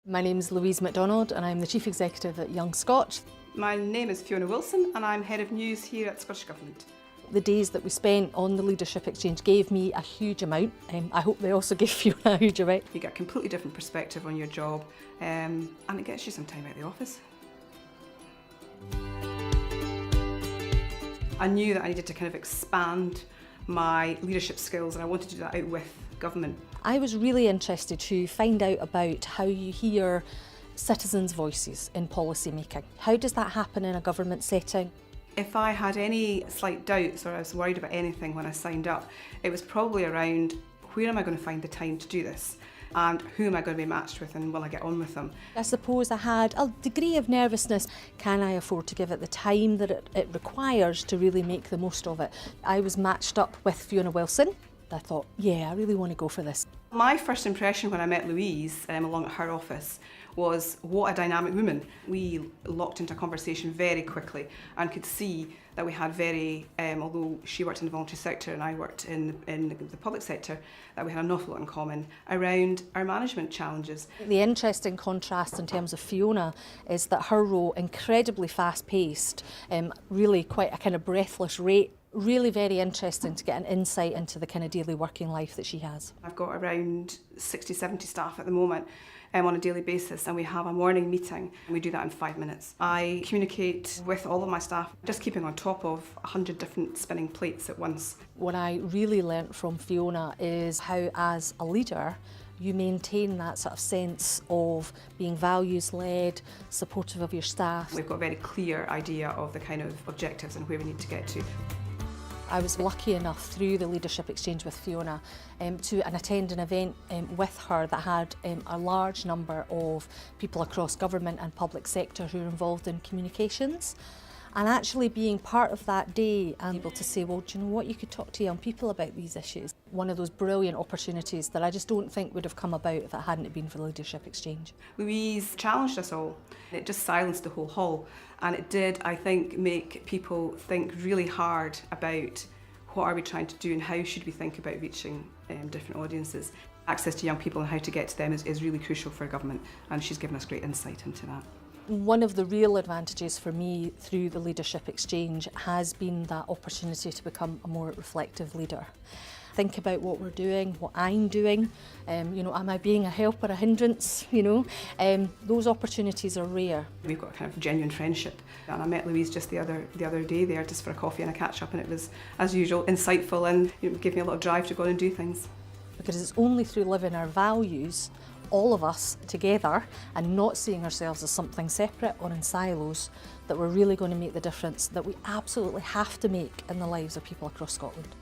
My name's Louise MacDonald and I'm the Chief Executive at Young Scot. My name is Fiona Wilson and I'm Head of News here at Scottish Government. The days that we spent on the Leadership Exchange gave me a huge amount. I hope they also gave Fiona a huge amount. You get a completely different perspective on your job and it gets you some time out of the office. I knew that I needed to kind of expand my leadership skills and I wanted to do that out with government. I was really interested to find out about how you hear citizens' voices in policy making. How does that happen in a government setting? If I had any slight doubts or I was worried about anything when I signed up, it was probably around where am I going to find the time to do this and who am I going to be matched with and will I get on with them? I suppose I had a degree of nervousness. Can I afford to give it the time that it requires to really make the most of it? I was matched up with Fiona Wilson. I thought, yeah, I really want to go for this. My first impression when I met Louise along at her office was what a dynamic woman. We locked into a conversation very quickly and could see that we had although she worked in the voluntary sector and I worked in the public sector, that we had an awful lot in common around our management challenges. The interesting contrast in terms of Fiona is that her role, incredibly fast-paced, really quite a kind of breathless rate. Really very interesting to get an insight into the kind of daily working life that she has. I've got around 60, 70 staff at the moment on a daily basis and we have a morning meeting and we do that in 5 minutes. I communicate with all of my staff, just keeping on top of 100 different spinning plates at once. What I really learnt from Fiona is how, as a leader, you maintain that sort of sense of being values-led, supportive of your staff. We've got a very clear idea of the kind of objectives and where we need to get to. I was lucky enough through the Leadership Exchange with Fiona to attend an event with her that had a large number of people across government and public sector who are involved in communications. And actually being part of that day and able to say, well, do you know what, you could talk to young people about these issues. One of those brilliant opportunities that I just don't think would have come about if it hadn't been for the Leadership Exchange. Louise challenged us all. It just silenced the whole hall. And it did, I think, make people think really hard about what are we trying to do and how should we think about reaching different audiences. Access to young people and how to get to them is really crucial for government, and she's given us great insight into that. One of the real advantages for me through the Leadership Exchange has been that opportunity to become a more reflective leader. Think about what we're doing, what I'm doing, am I being a help or a hindrance, those opportunities are rare. We've got a kind of genuine friendship and I met Louise just the other day there just for a coffee and a catch up and it was, as usual, insightful and gave me a lot of drive to go on and do things. Because it's only through living our values, all of us together, and not seeing ourselves as something separate or in silos, that we're really going to make the difference that we absolutely have to make in the lives of people across Scotland.